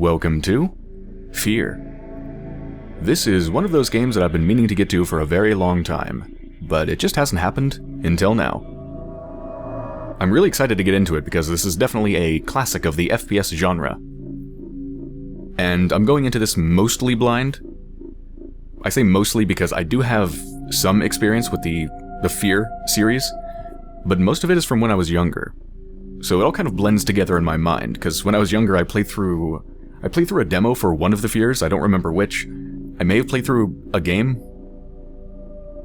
Welcome to F.E.A.R. This is one of those games that I've been meaning to get to for a very long time, but it just hasn't happened until now. I'm really excited to get into it because this is definitely a classic of the FPS genre. And I'm going into this mostly blind. I say mostly because I do have some experience with the F.E.A.R series, but most of it is from when I was younger. So it all kind of blends together in my mind, because when I was younger I played through a demo for one of the F.E.A.Rs, I don't remember which. I may have played through a game.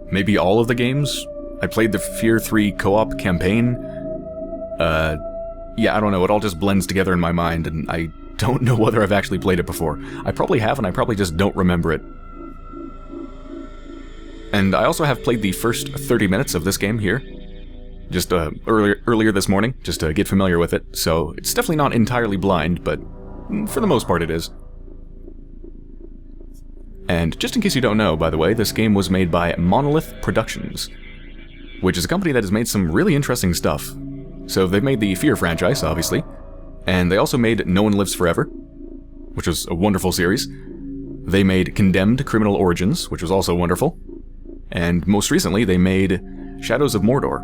Maybe all of the games. I played the F.E.A.R 3 co-op campaign. Yeah, I don't know, it all just blends together in my mind, and I don't know whether I've actually played it before. I probably have, and I probably just don't remember it. And I also have played the first 30 minutes of this game here. Just earlier this morning, just to get familiar with it, so it's definitely not entirely blind, but for the most part it is. And just in case you don't know, by the way, this game was made by Monolith Productions, which is a company that has made some really interesting stuff. So they've made the F.E.A.R franchise, obviously, and they also made No One Lives Forever, which was a wonderful series. They made Condemned: Criminal Origins, which was also wonderful. And most recently, they made Shadows of Mordor.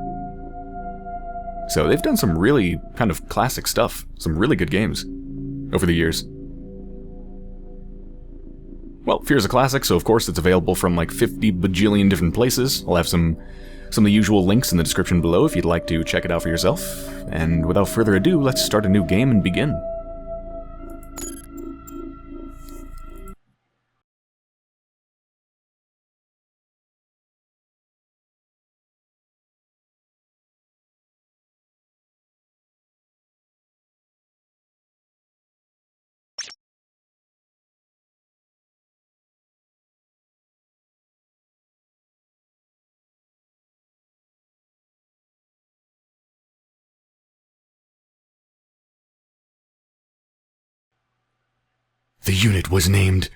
So they've done some really kind of classic stuff, some really good games over the years. Well, F.E.A.R is a classic, so of course it's available from like 50 bajillion different places. I'll have some of the usual links in the description below if you'd like to check it out for yourself. And without further ado, let's start a new game and begin. The unit was named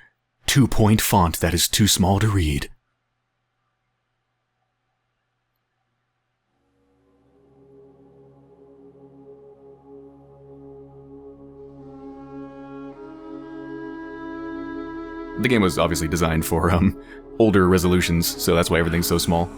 2-point font that is too small to read. The game was obviously designed for older resolutions, so that's why everything's so small.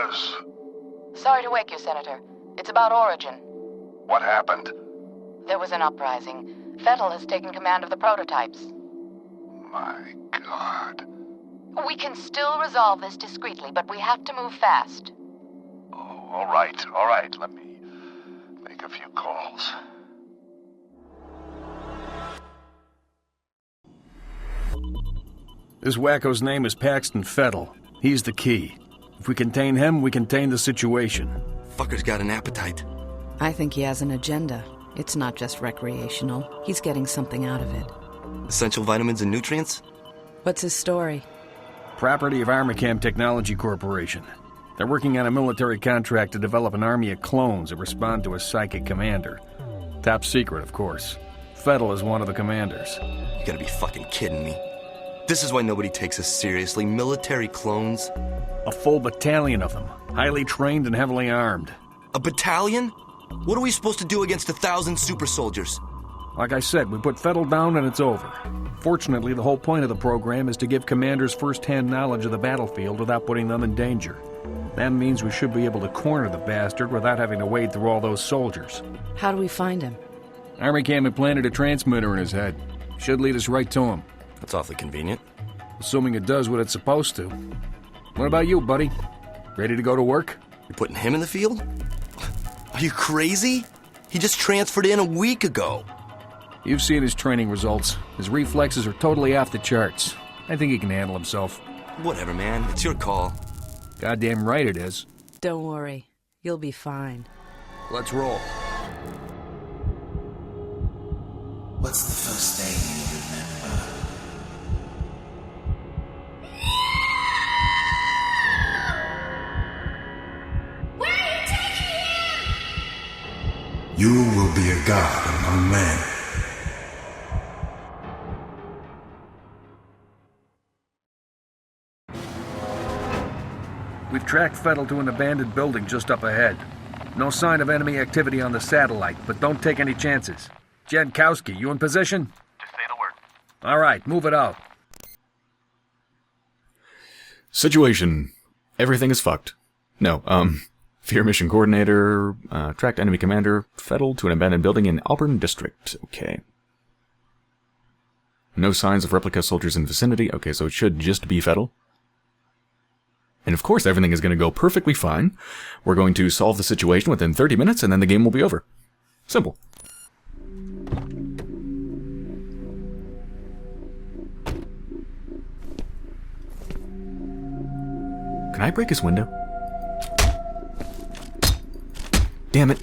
Yes. Sorry to wake you, Senator. It's about Origin. What happened? There was an uprising. F.E.A.R has taken command of the prototypes. My God. We can still resolve this discreetly, but we have to move fast. Oh, all right. Let me make a few calls. This wacko's name is Paxton Fettel. He's the key. If we contain him, we contain the situation. Fucker's got an appetite. I think he has an agenda. It's not just recreational. He's getting something out of it. Essential vitamins and nutrients? What's his story? Property of Armacam Technology Corporation. They're working on a military contract to develop an army of clones that respond to a psychic commander. Top secret, of course. Fettel is one of the commanders. You gotta be fucking kidding me. This is why nobody takes us seriously. Military clones? A full battalion of them. Highly trained and heavily armed. A battalion? What are we supposed to do against 1,000 super soldiers? Like I said, we put Fettel down and it's over. Fortunately, the whole point of the program is to give commanders first-hand knowledge of the battlefield without putting them in danger. That means we should be able to corner the bastard without having to wade through all those soldiers. How do we find him? Armacam implanted a transmitter in his head. Should lead us right to him. That's awfully convenient. Assuming it does what it's supposed to. What about you, buddy? Ready to go to work? You're putting him in the field? Are you crazy? He just transferred in a week ago. You've seen his training results. His reflexes are totally off the charts. I think he can handle himself. Whatever, man. It's your call. Goddamn right it is. Don't worry. You'll be fine. Let's roll. What's the first thing you remember? Where are you taking him? You will be a god among men. We've tracked Fettel to an abandoned building just up ahead. No sign of enemy activity on the satellite, but don't take any chances. Jankowski, you in position? Just say the word. All right, move it out. Situation. Everything is fucked. No, F.E.A.R mission coordinator, tracked enemy commander, Fettel to an abandoned building in Auburn District. Okay. No signs of replica soldiers in vicinity. Okay, so it should just be Fettel. And of course everything is going to go perfectly fine. We're going to solve the situation within 30 minutes and then the game will be over. Simple. Can I break his window? Damn it.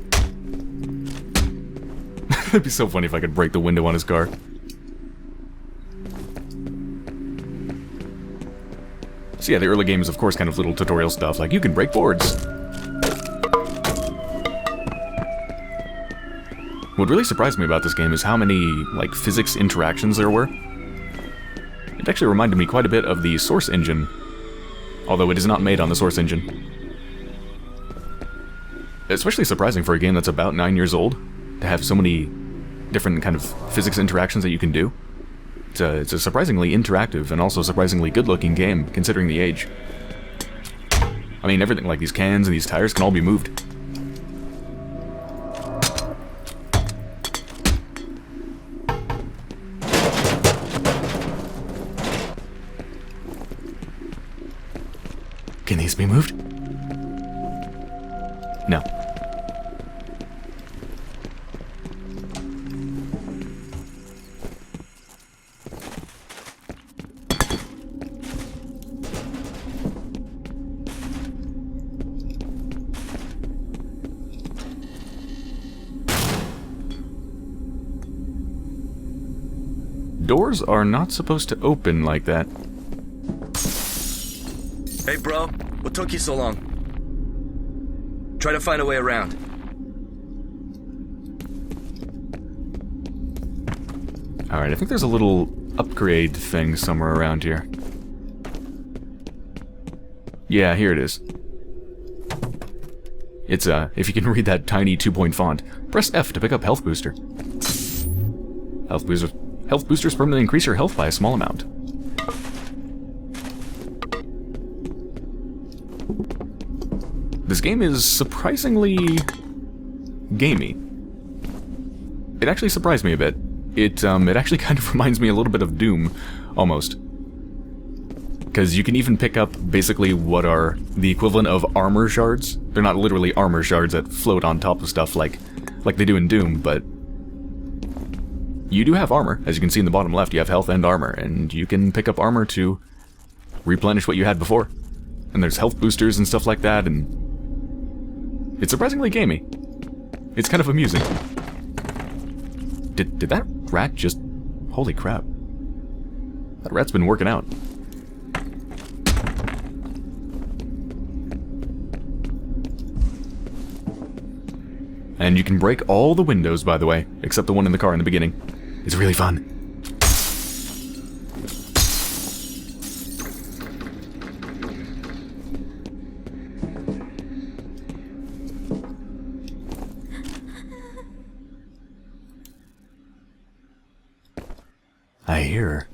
It'd be so funny if I could break the window on his car. So yeah, the early game is of course kind of little tutorial stuff, like you can break boards. What really surprised me about this game is how many, like, physics interactions there were. It actually reminded me quite a bit of the Source engine, although it is not made on the Source engine. Especially surprising for a game that's about 9 years old, to have so many different kind of physics interactions that you can do. It's a surprisingly interactive and also surprisingly good-looking game, considering the age. I mean, everything like these cans and these tires can all be moved. Can these be moved? No. Doors are not supposed to open like that. Hey, bro. What took you so long? Try to find a way around. Alright, I think there's a little upgrade thing somewhere around here. Yeah, here it is. It's, if you can read that tiny 2-point font, press F to pick up Health Booster. Health boosters permanently increase your health by a small amount. This game is surprisingly gamey. It actually surprised me a bit. It actually kind of reminds me a little bit of Doom, almost. Because you can even pick up basically what are the equivalent of armor shards. They're not literally armor shards that float on top of stuff like they do in Doom, but you do have armor. As you can see in the bottom left, you have health and armor, and you can pick up armor to replenish what you had before. And there's health boosters and stuff like that, and it's surprisingly gamey. It's kind of amusing. Did that rat just... Holy crap. That rat's been working out. And you can break all the windows, by the way, except the one in the car in the beginning. It's really fun. I hear her.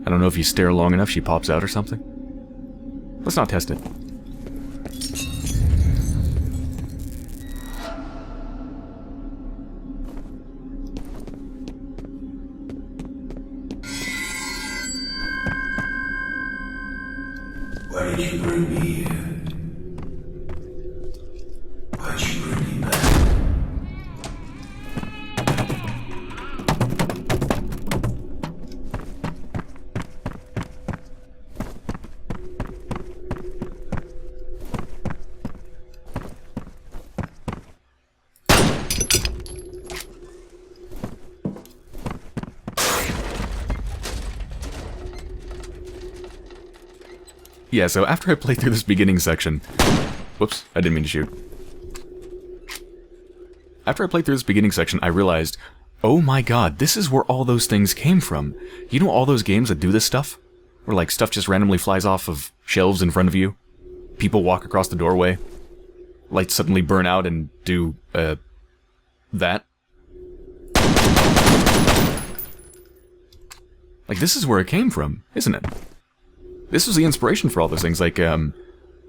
I don't know if you stare long enough, she pops out or something. Let's not test it. Why did you bring me here? Why'd you bring me back? Yeah, so after I played through this beginning section... Whoops, I didn't mean to shoot. After I played through this beginning section, I realized, oh my god, this is where all those things came from. You know all those games that do this stuff? Where, like, stuff just randomly flies off of shelves in front of you? People walk across the doorway? Lights suddenly burn out and do, that? Like, this is where it came from, isn't it? This was the inspiration for all those things, like, I don't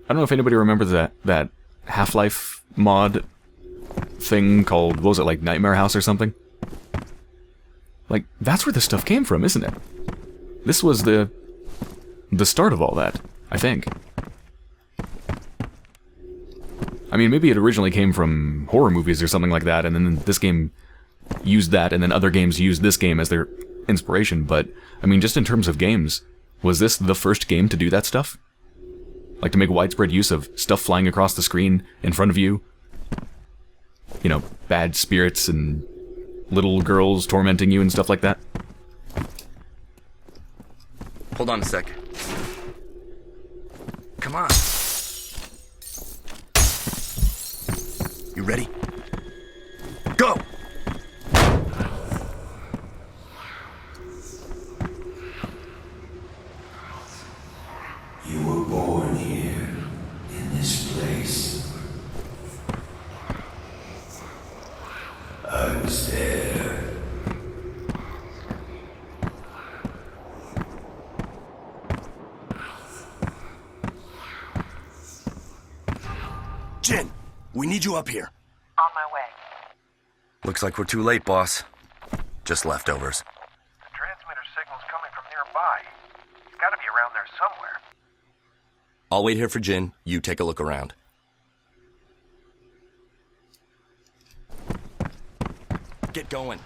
know if anybody remembers that Half-Life mod thing called, what was it, like Nightmare House or something? Like, that's where this stuff came from, isn't it? This was the start of all that, I think. I mean, maybe it originally came from horror movies or something like that, and then this game used that, and then other games used this game as their inspiration, but, I mean, just in terms of games... Was this the first game to do that stuff? Like to make widespread use of stuff flying across the screen in front of you? You know, bad spirits and little girls tormenting you and stuff like that? Hold on a sec. Come on. You ready? Go! You were born here, in this place. I was there. Jin, we need you up here. On my way. Looks like we're too late, boss. Just leftovers. The transmitter signal's coming from nearby. It's gotta be around there somewhere. I'll wait here for Jin. You take a look around. Get going.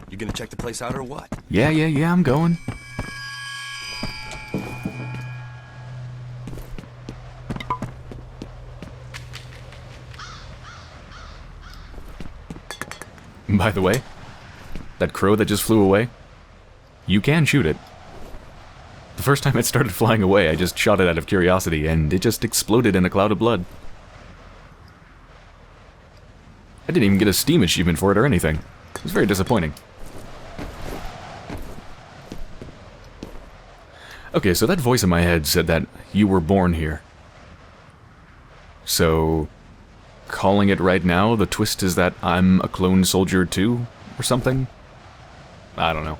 You gonna check the place out or what? Yeah, I'm going. By the way, that crow that just flew away, you can shoot it. The first time it started flying away, I just shot it out of curiosity, and it just exploded in a cloud of blood. I didn't even get a Steam achievement for it or anything. It was very disappointing. Okay, so that voice in my head said that you were born here. So... calling it right now, the twist is that I'm a clone soldier too, or something? I don't know.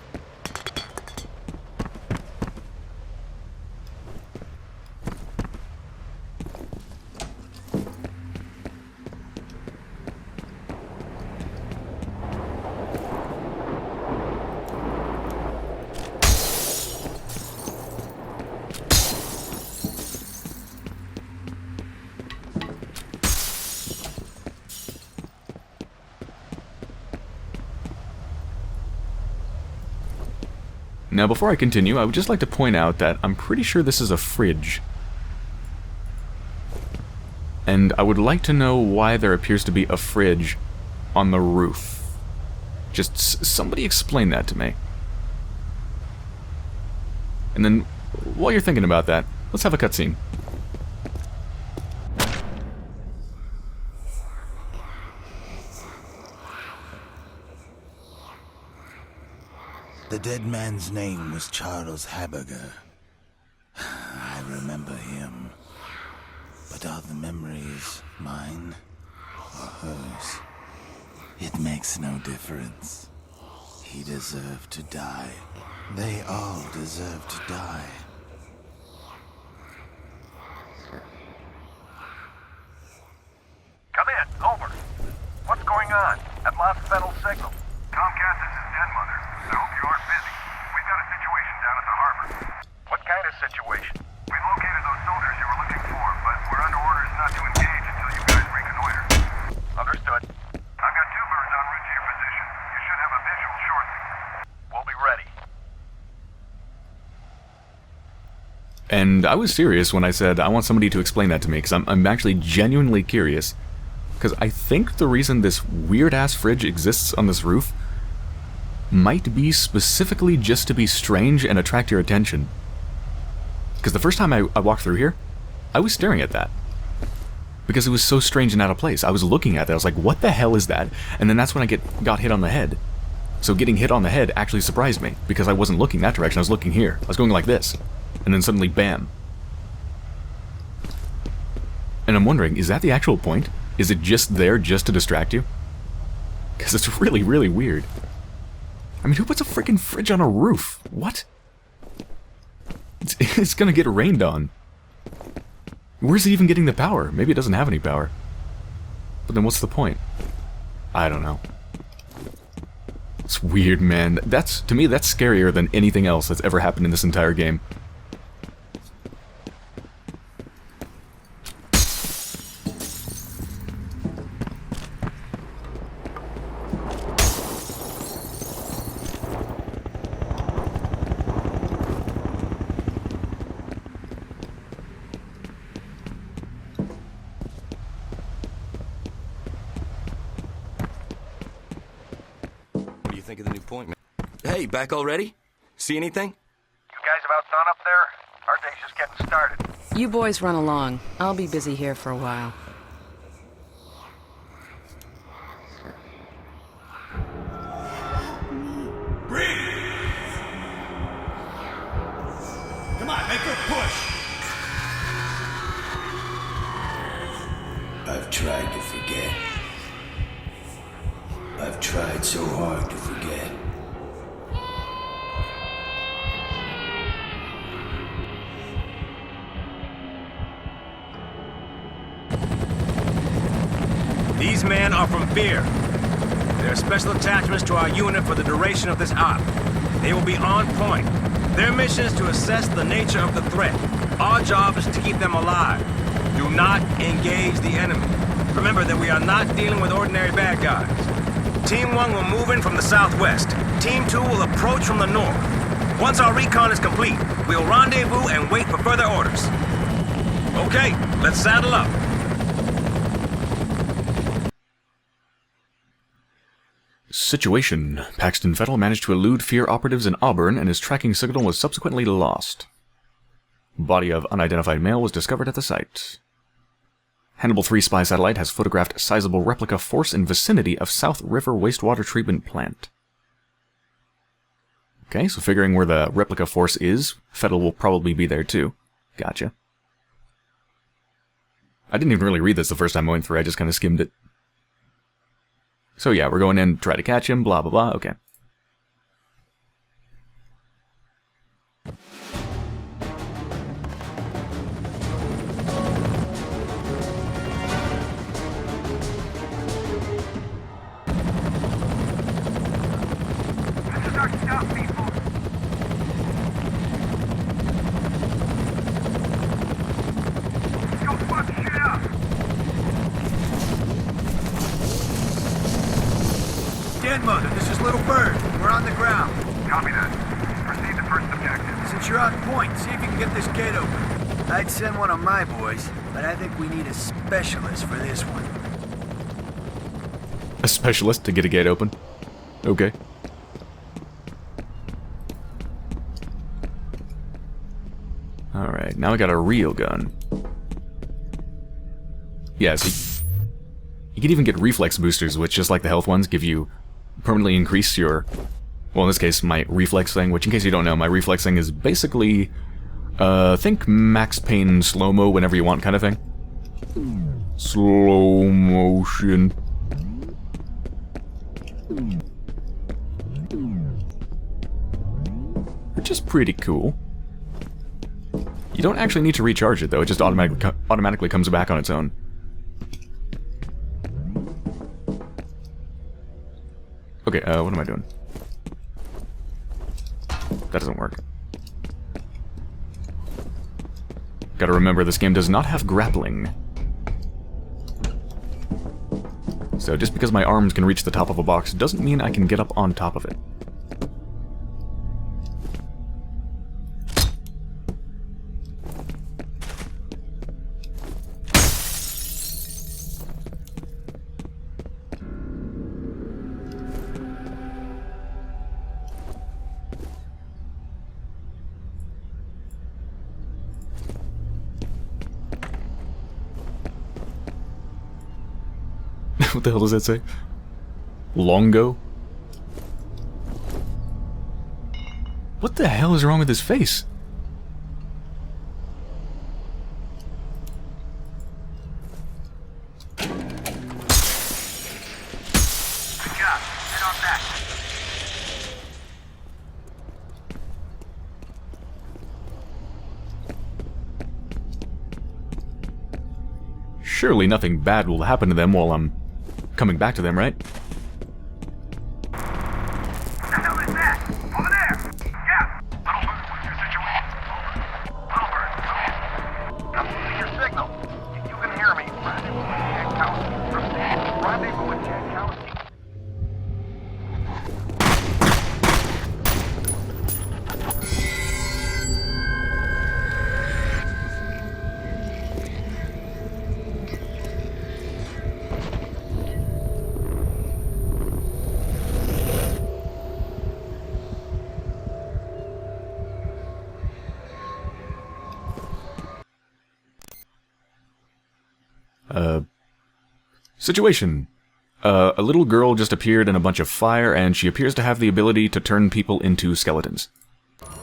Now, before I continue, I would just like to point out that I'm pretty sure this is a fridge. And I would like to know why there appears to be a fridge on the roof. Just somebody explain that to me. And then, while you're thinking about that, let's have a cutscene. The dead man's name was Charles Haberger. I remember him. But are the memories mine or hers? It makes no difference. He deserved to die. They all deserve to die. Come in. Over. What's going on? I've lost Fettel's signal. Comcast, this is Den Mother. I hope you aren't busy. We've got a situation down at the harbor. What kind of situation? We located those soldiers you were looking for, but we're under orders not to engage until you guys reconnoiter. Understood. I've got 2 birds en route to your position. You should have a visual shortly. We'll be ready. And I was serious when I said I want somebody to explain that to me, because I'm actually genuinely curious. Because I think the reason this weird-ass fridge exists on this roof might be specifically just to be strange and attract your attention. Because the first time I walked through here, I was staring at that. Because it was so strange and out of place. I was looking at that, I was like, what the hell is that? And then that's when I got hit on the head. So getting hit on the head actually surprised me, because I wasn't looking that direction, I was looking here. I was going like this. And then suddenly, bam. And I'm wondering, is that the actual point? Is it just there just to distract you? Because it's really, really weird. I mean, who puts a freaking fridge on a roof? What? It's gonna get rained on. Where's it even getting the power? Maybe it doesn't have any power. But then what's the point? I don't know. It's weird, man. To me, that's scarier than anything else that's ever happened in this entire game. Think of the new point, man. Hey, back already? See anything? You guys about done up there? Our day's just getting started. You boys run along. I'll be busy here for a while. Come on, make her push! I've tried to forget. I've tried so hard to forget. These men are from F.E.A.R. They're special attachments to our unit for the duration of this op. They will be on point. Their mission is to assess the nature of the threat. Our job is to keep them alive. Do not engage the enemy. Remember that we are not dealing with ordinary bad guys. Team 1 will move in from the southwest. Team 2 will approach from the north. Once our recon is complete, we'll rendezvous and wait for further orders. Okay, let's saddle up. Situation. Paxton Fettel managed to elude F.E.A.R operatives in Auburn, and his tracking signal was subsequently lost. Body of unidentified male was discovered at the site. Hannibal 3 spy satellite has photographed sizable replica force in vicinity of South River wastewater treatment plant. Okay, so figuring where the replica force is, Fettel will probably be there too. Gotcha. I didn't even really read this the first time I went through, I just kind of skimmed it. So yeah, we're going in, try to catch him, blah blah blah, okay. This is our stuff, people. Let's go fuck shit up. Den Mother, this is Little Bird. you're on point. See if you can get this gate open. I'd send one of my boys, but I think we need a specialist for this one. A specialist to get a gate open? Okay. Alright, now I got a real gun. Yeah, so you can even get reflex boosters, which, just like the health ones, give you permanently increase your... Well, in this case, my reflex thing, which, in case you don't know, my reflex thing is basically... think Max Payne slow-mo whenever you want kind of thing. Slow motion. Which is pretty cool. You don't actually need to recharge it, though. It just automatically comes back on its own. Okay, what am I doing? That doesn't work. Gotta remember, this game does not have grappling. So just because my arms can reach the top of a box doesn't mean I can get up on top of it. What the hell does that say? Longo? What the hell is wrong with his face? Good job. Head on back. Surely nothing bad will happen to them while I'm coming back to them, right? What the hell is that? Over there! Yeah! Little Bird, what's your situation? Over. Little Bird, come in. I'm losing your signal. You can hear me. Rendezvous with Jankowski. Rendezvous with Jankowski. Situation. A little girl just appeared in a bunch of fire, and she appears to have the ability to turn people into skeletons.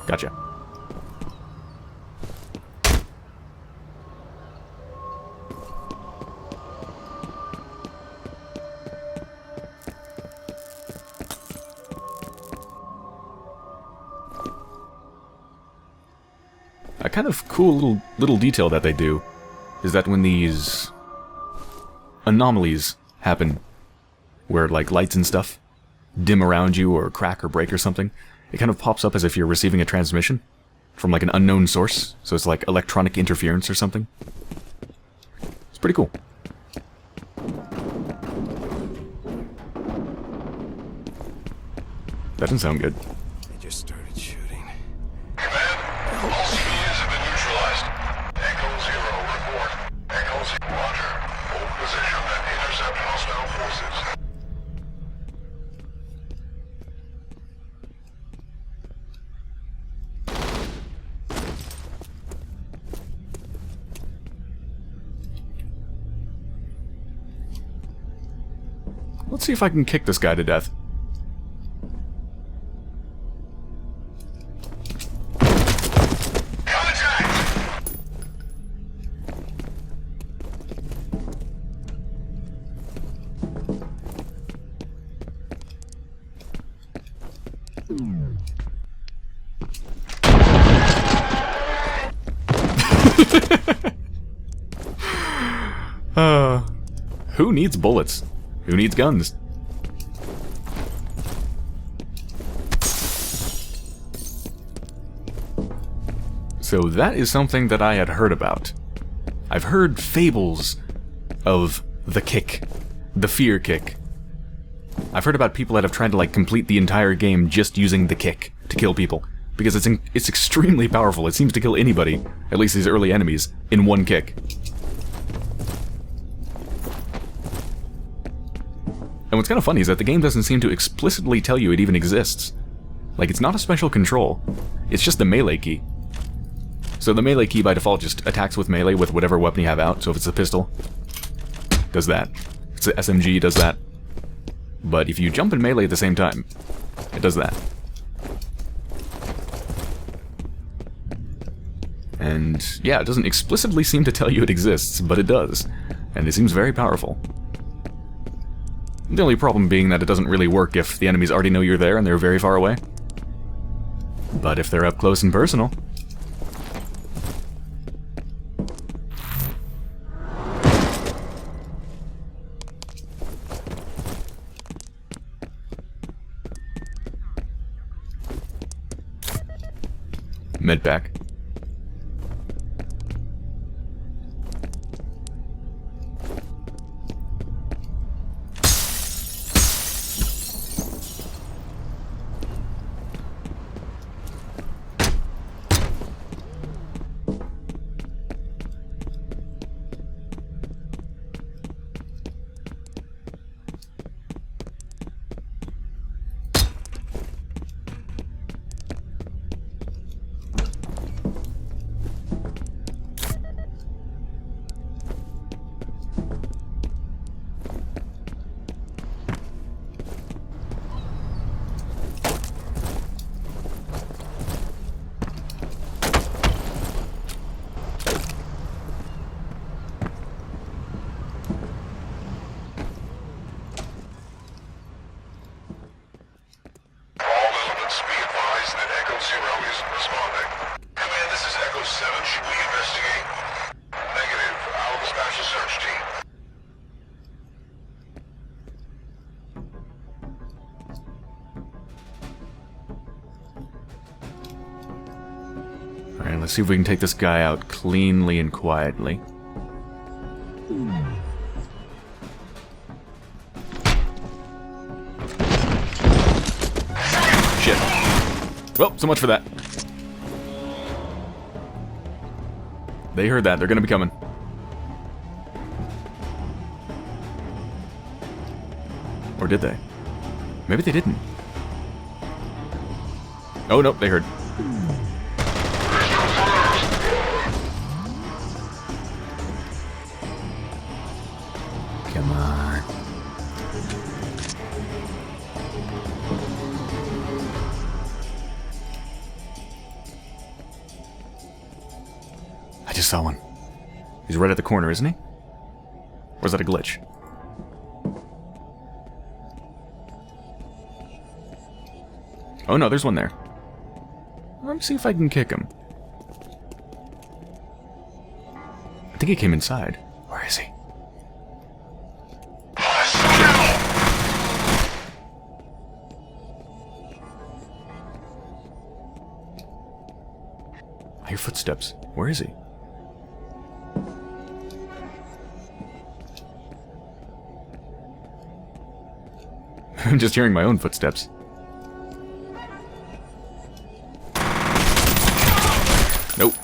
Gotcha. A kind of cool little detail that they do is that when these anomalies happen, where like lights and stuff dim around you or crack or break or something, it kind of pops up as if you're receiving a transmission from like an unknown source, so it's like electronic interference or something. It's pretty cool. That doesn't sound good. They just started shooting. Command, all civilians have been neutralized. Echo 0, report. Echo 0, roger. Hold position and intercept hostile forces. Let's see if I can kick this guy to death. Who needs bullets? Who needs guns? So that is something that I had heard about. I've heard fables of the kick, the fear kick. I've heard about people that have tried to like complete the entire game just using the kick to kill people. because it's extremely powerful. It seems to kill anybody, at least these early enemies, in one kick. And what's kind of funny is that the game doesn't seem to explicitly tell you it even exists. Like, it's not a special control, it's just the melee key. So the melee key by default just attacks with melee with whatever weapon you have out, so if it's a pistol, does that. If it's an SMG, does that. But if you jump in melee at the same time, it does that. And yeah, it doesn't explicitly seem to tell you it exists, but it does. And it seems very powerful. The only problem being that it doesn't really work if the enemies already know you're there and they're very far away. But if they're up close and personal... Medpack. Alright, let's see if we can take this guy out cleanly and quietly. Shit. Well, so much for that. They heard that. They're gonna be coming. Or did they? Maybe they didn't. Oh, nope, they heard. Come on. I just saw one. He's right at the corner, isn't he? Or is that a glitch? Oh no, there's one there. Let me see if I can kick him. I think he came inside. Where is he? I hear footsteps. Where is he? I'm just hearing my own footsteps. Nope.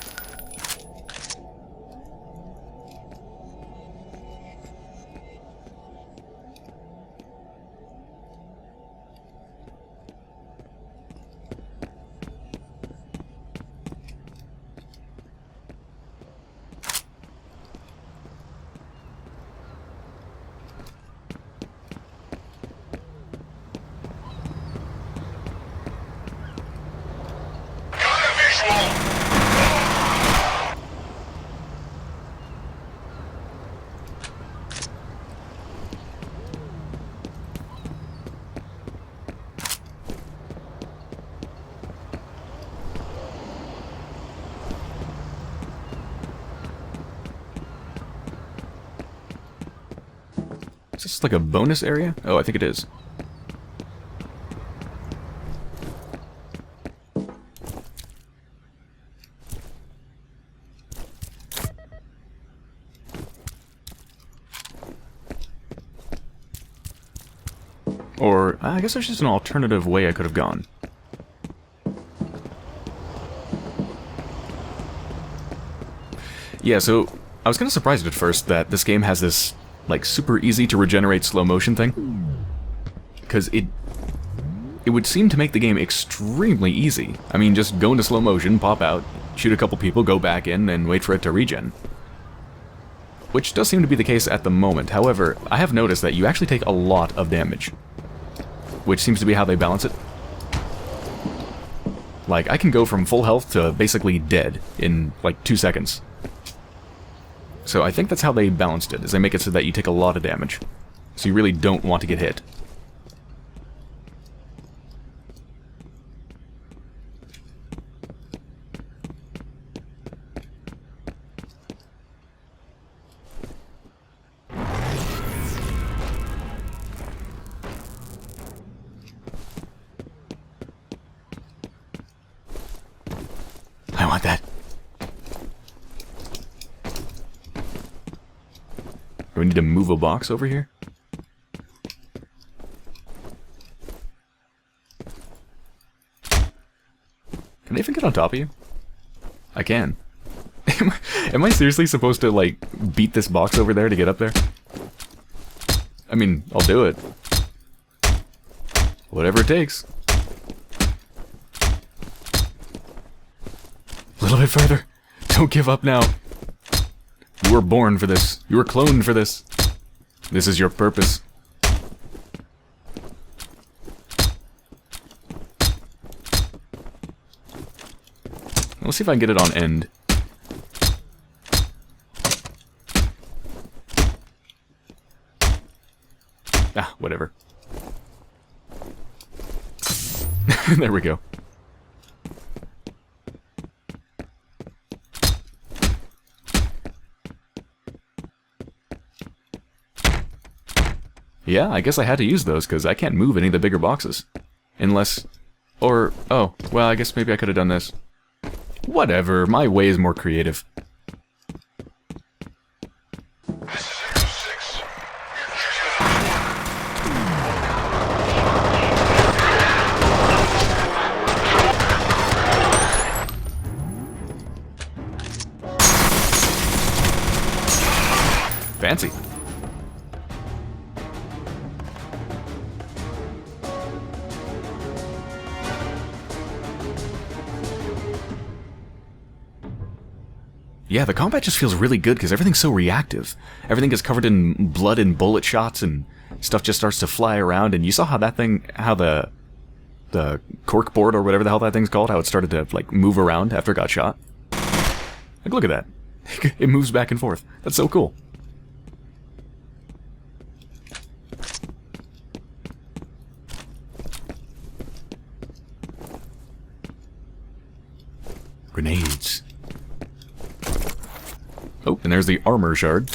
Is this like a bonus area? Oh, I think it is. Or, I guess there's just an alternative way I could have gone. Yeah, so I was kind of surprised at first that this game has this, like, super easy to regenerate slow motion thing. Because it would seem to make the game extremely easy. I mean, just go into slow motion, pop out, shoot a couple people, go back in, and wait for it to regen. Which does seem to be the case at the moment. However, I have noticed that you actually take a lot of damage. Which seems to be how they balance it. Like, I can go from full health to basically dead in, like, 2 seconds. So I think that's how they balanced it, is they make it so that you take a lot of damage. So you really don't want to get hit. I want that. Do we need to move a box over here? Can they even get on top of you? I can. Am I seriously supposed to, like, beat this box over there to get up there? I mean, I'll do it. Whatever it takes. A little bit further. Don't give up now. You were born for this. You were cloned for this. This is your purpose. Let's see if I can get it on end. Ah, whatever. There we go. Yeah, I guess I had to use those, because I can't move any of the bigger boxes. Unless... Or... Oh, well, I guess maybe I could have done this. Whatever, my way is more creative. Fancy. Yeah, the combat just feels really good because everything's so reactive. Everything gets covered in blood and bullet shots and stuff just starts to fly around, and you saw how that thing, how the cork board or whatever the hell that thing's called, how it started to, like, move around after it got shot. Like, look at that. It moves back and forth. That's so cool. Grenades. Oh, and there's the armor shard.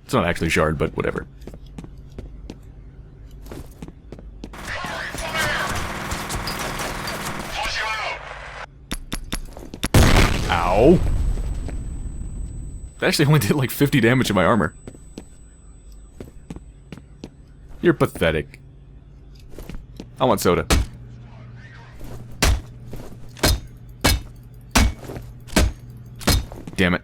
It's not actually a shard, but whatever. Ow! That actually only did like 50 damage to my armor. You're pathetic. I want soda. Damn it.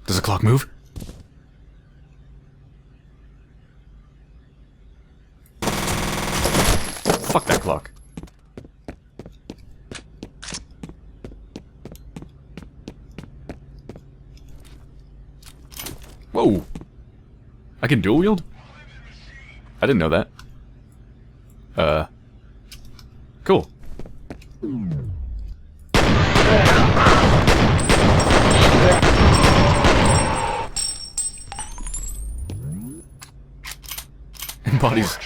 Does the clock move? Fuck that clock. Whoa! I can dual wield? I didn't know that. Cool. And bodies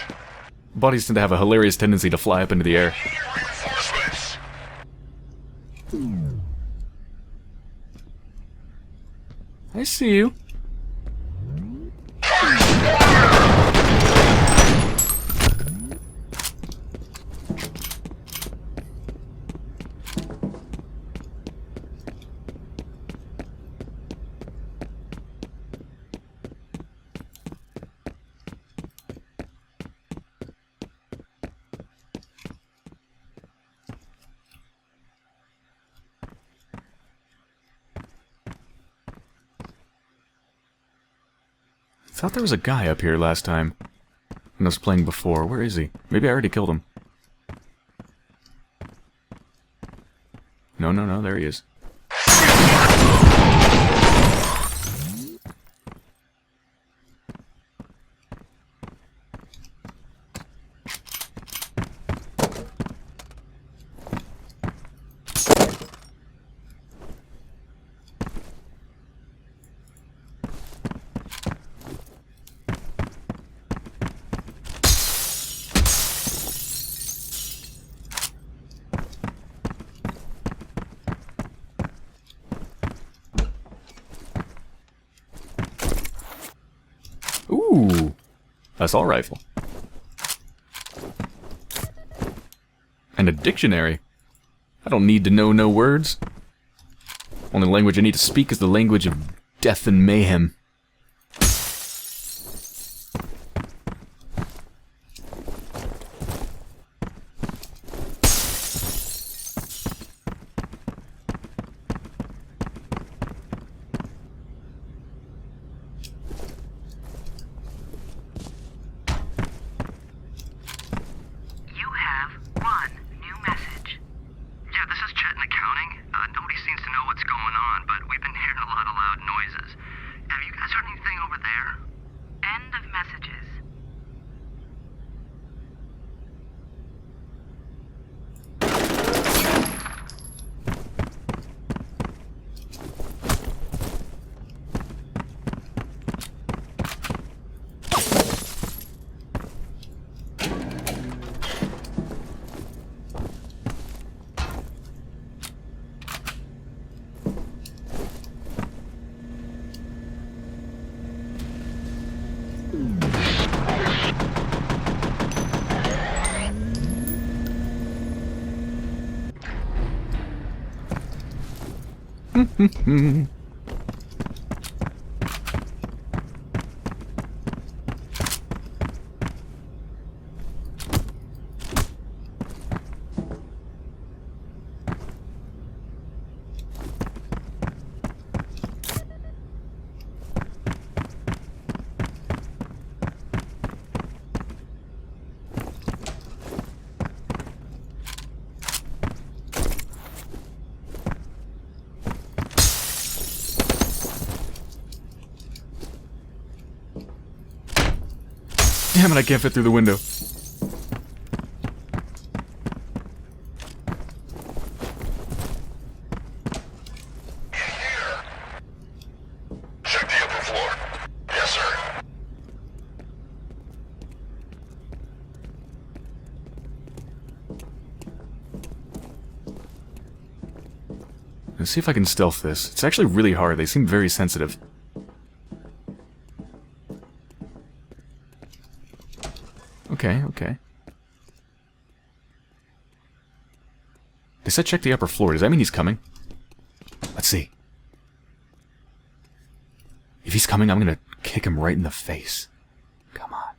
tend to have a hilarious tendency to fly up into the air. I see you. thought there was a guy up here last time when I was playing before. Where is he? Maybe I already killed him. No, no, no, there he is. Ooh, assault rifle. And a dictionary. I don't need to know no words. Only language I need to speak is the language of death and mayhem. Damn it, I can't fit through the window. Check the upper floor. Yes, sir. Let's see if I can stealth this. It's actually really hard. They seem very sensitive. Okay, okay. They said check the upper floor. Does that mean he's coming? Let's see. If he's coming, I'm gonna kick him right in the face. Come on.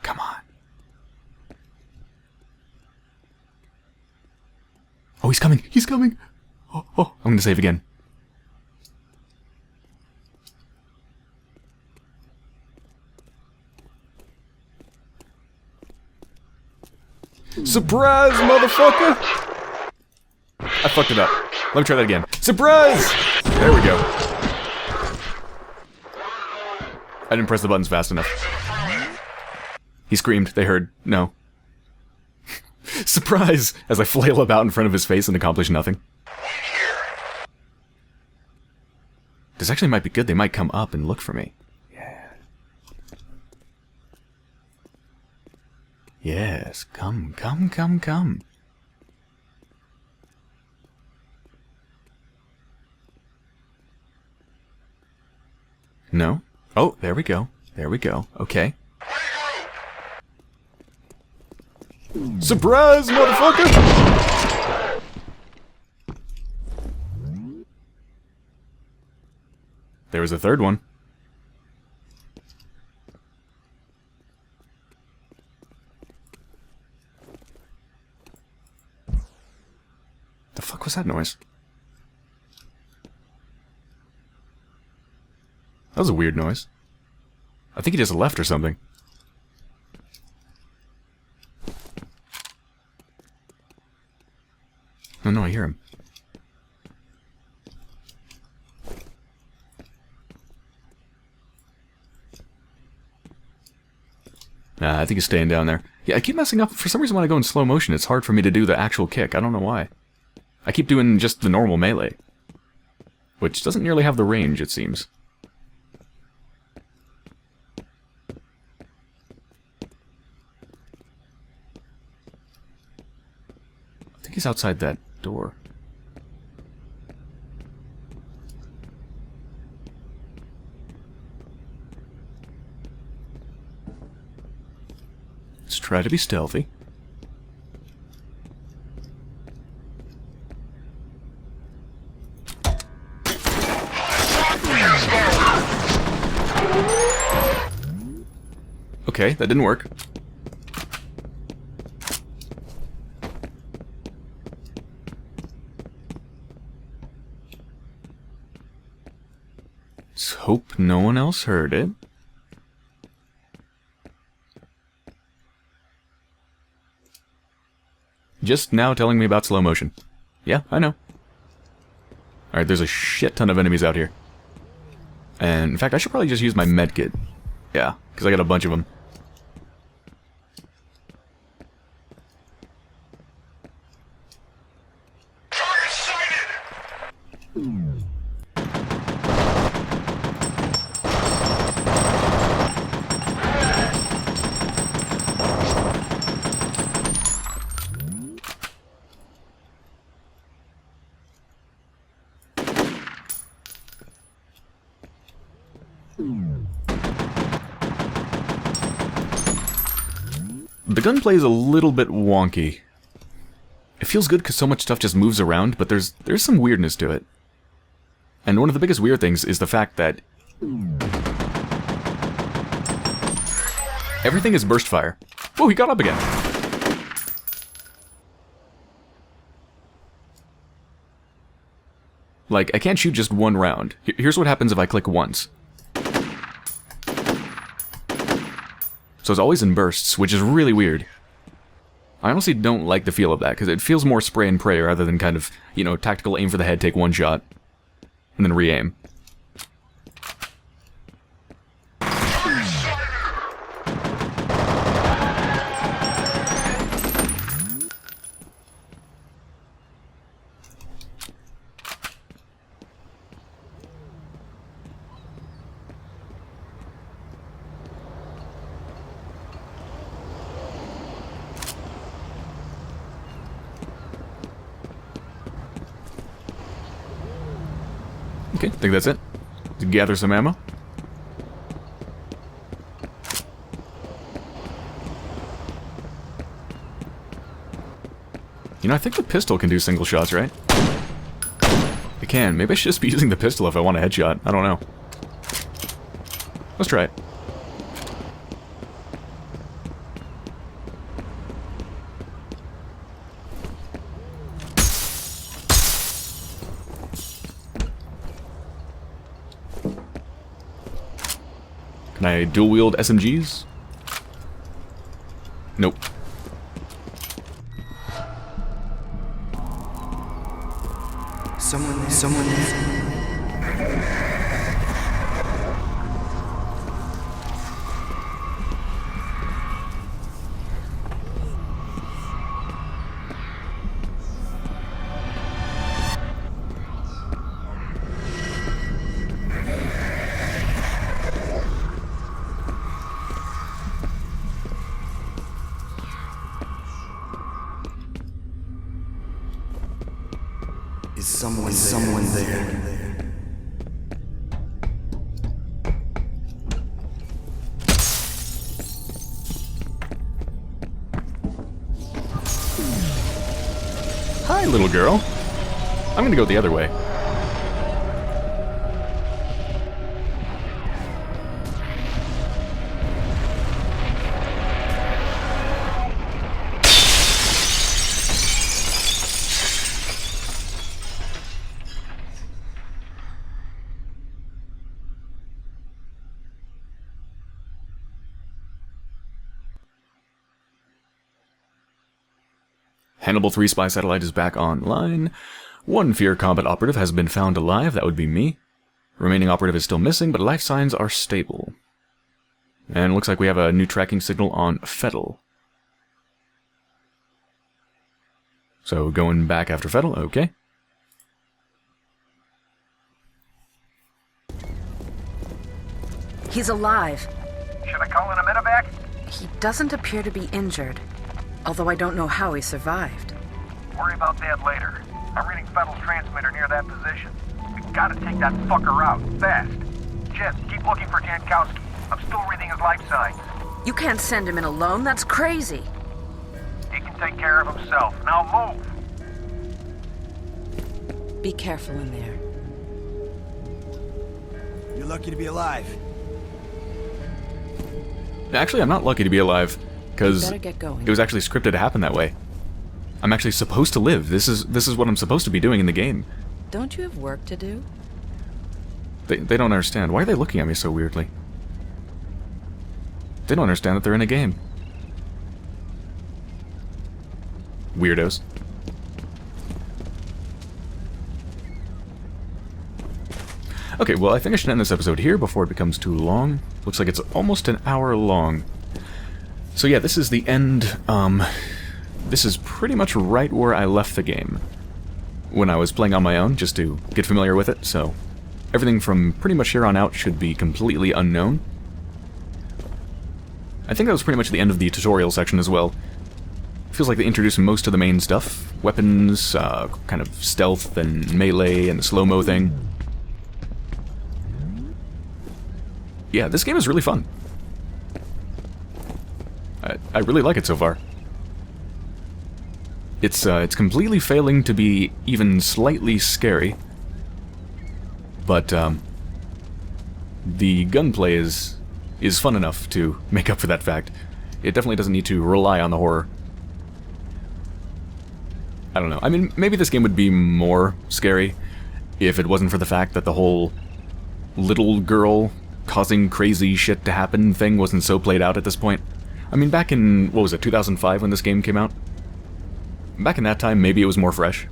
Come on. Oh, he's coming. He's coming. Oh, oh. I'm gonna save again. Surprise, motherfucker! I fucked it up. Let me try that again. Surprise! There we go. I didn't press the buttons fast enough. He screamed. They heard. No. Surprise! As I flail about in front of his face and accomplish nothing. This actually might be good. They might come up and look for me. Yes, come, come, come, come. No? Oh, there we go. There we go. Okay. Surprise, motherfucker! There was a third one. The fuck was that noise? That was a weird noise. I think he just left or something. Oh no, I hear him. I think he's staying down there. Yeah, I keep messing up. For some reason when I go in slow motion, it's hard for me to do the actual kick. I don't know why. I keep doing just the normal melee. Which doesn't nearly have the range, it seems. I think he's outside that door. Let's try to be stealthy. Okay, that didn't work. Let's hope no one else heard it. Just now telling me about slow motion. Yeah, I know. Alright, there's a shit ton of enemies out here. And, in fact, I should probably just use my medkit. Yeah, because I got a bunch of them. The gunplay is a little bit wonky. It feels good because so much stuff just moves around, but there's some weirdness to it. And one of the biggest weird things is the fact that everything is burst fire. Whoa, he got up again. Like, I can't shoot just one round. Here's what happens if I click once. So it's always in bursts, which is really weird. I honestly don't like the feel of that, because it feels more spray and pray rather than kind of, you know, tactical aim for the head, take one shot, and then re-aim. Okay, I think that's it. To gather some ammo. You know, I think the pistol can do single shots, right? It can. Maybe I should just be using the pistol if I want a headshot. I don't know. Let's try it. Can I dual wield SMGs? Nope. Someone there. Is someone there? Hi, little girl. I'm gonna go the other way. Hannibal 3 spy satellite is back online. One F.E.A.R combat operative has been found alive. That would be me. Remaining operative is still missing, but life signs are stable. And it looks like we have a new tracking signal on F.E.A.R. So going back after F.E.A.R, okay. He's alive. Should I call in a medevac? He doesn't appear to be injured, although I don't know how he survived. Worry about that later. I'm reading F.E.A.R's transmitter near that position. We gotta take that fucker out, fast. Jess, keep looking for Jankowski. I'm still reading his life signs. You can't send him in alone, that's crazy. He can take care of himself. Now move! Be careful in there. You're lucky to be alive. Actually, I'm not lucky to be alive, because Better get going. it was actually scripted to happen that way. I'm actually supposed to live. This is what I'm supposed to be doing in the game. Don't you have work to do? They don't understand. Why are they looking at me so weirdly? They don't understand that they're in a game. Weirdos. Okay, well, I think I should end this episode here before it becomes too long. Looks like it's almost an hour long. So yeah, this is the end. This is pretty much right where I left the game when I was playing on my own, just to get familiar with it, so everything from pretty much here on out should be completely unknown. I think that was pretty much the end of the tutorial section as well. Feels like they introduced most of the main stuff. Weapons, kind of stealth and melee and the slow-mo thing. Yeah, this game is really fun. I really like it so far. It's completely failing to be even slightly scary. But, the gunplay is fun enough to make up for that fact. It definitely doesn't need to rely on the horror. I don't know. I mean, maybe this game would be more scary if it wasn't for the fact that the whole little girl causing crazy shit to happen thing wasn't so played out at this point. I mean, back in, what was it, 2005 when this game came out? Back in that time, maybe it was more fresh.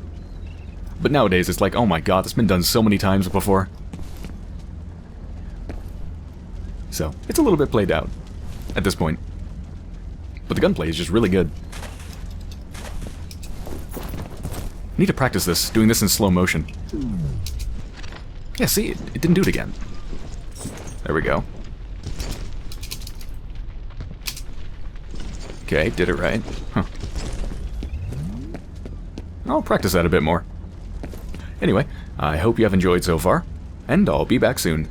But nowadays, it's like, oh my god, it's been done so many times before. So, it's a little bit played out at this point. But the gunplay is just really good. Need to practice this, doing this in slow motion. Yeah, see, it didn't do it again. There we go. Okay, did it right. Huh. I'll practice that a bit more. Anyway, I hope you have enjoyed so far, and I'll be back soon.